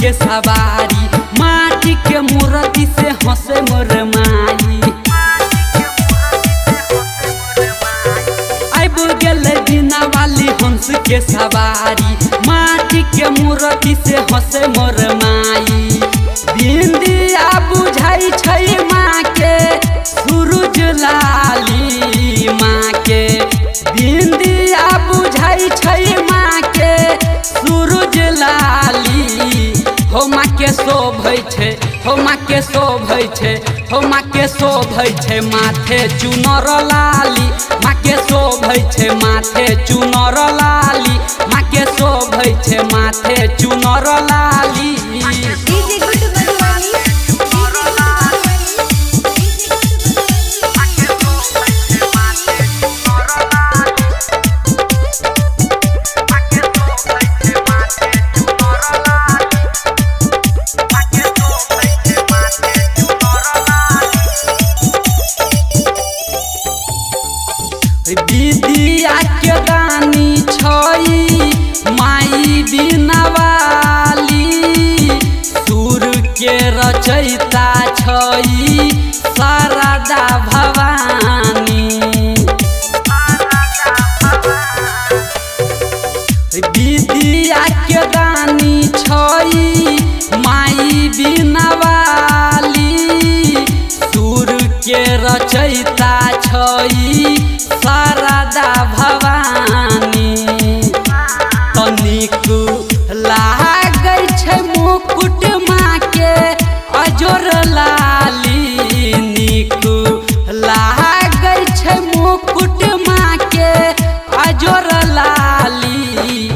के सवारी, माटी के मूर्ति से हंसे मोर माई। अब गेले बिना वाली हंस के सवारी, माटी के मूर्ति से हंसे मोर माई। बिंदिया बुझाई छै माँ के सूरज लाली, माँ के बिंदिया बुझाई छै माँ के सूरज लाली। हो माँ के शोभै छै, हो माँ के शोभै छै, हो माँ के शोभै छै माथे चुनर लाली। माँ के शोभै छै माथे चुनर लाली, माँ के शोभै छै माथे चुनर लाली। विद्या के दानी छई माई बिना वाली, सुर के रचयिता छई शारदा भवानी। विद्या के दानी छई माई बिना वाली, सुर के रचयिता छई शारदा भवानी। तनिक लागै छै मुकुट माँ के अजोर लाली, निक लागै छै मुकुट माँ के अजोर लाली।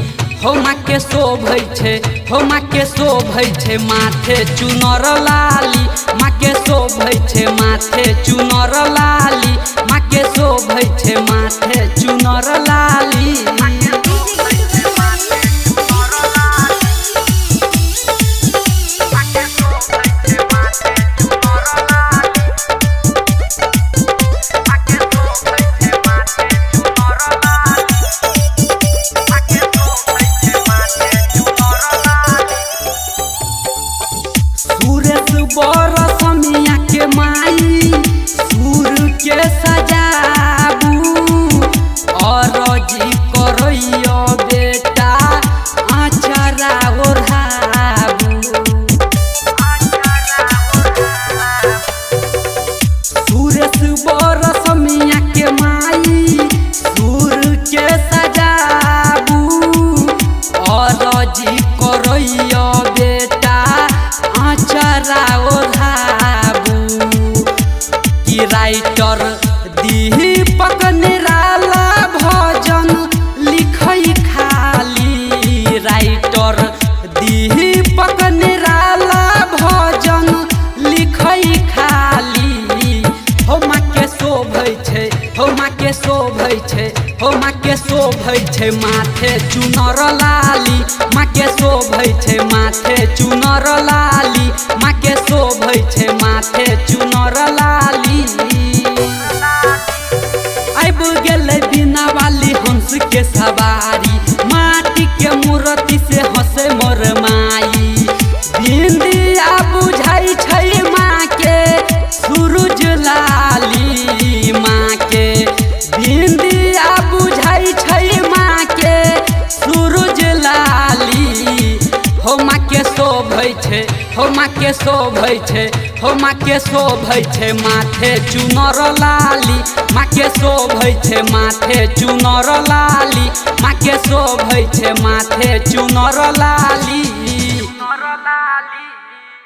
हो माँ के शोभै छै, हो माँ के शोभै छै माथे चुनर लाली। माँ के शोभै छै माथे चुनर लाली, माँ के शोभै छै माथे चुनर लाली। बरसमिया के माई सुर के सजाबू, अरजी करैया बेटा आचरा ओढ़ाबू। सुरेश बरसमिया के माई सुर के सजाबू, अरजी करैया बेटा आचरा ओढ़ाबू। कि राइटर दीपक निराला भजन लिखै खाली, राइटर दीपक निराला भजन लिखै खाली। हो माँ के शोभै छै, हो माँ के शोभै छै, हो माँ के शोभै छै माथे चुनर लाली। माँ के शोभै छै माथे चुनर लाली, माँ के शोभै छै माथे चुनर लाली। अब गेले बिना वाली हंस के सवारी, माटी के मूर्ति से हंसे मोर माई। बिंदिया बुझाई छै माँ के सूरज लाली, माँ के बिंदिया बुझाई छै माँ के सूरज लाली। हो माँ के शोभै छै, हो माँ के शोभै छै, हो माँ के शोभै छै माथे चुनर लाली। माँ के शोभै छै माथे चुनर लाली, माँ के शोभै छै माथे चुनर लाली।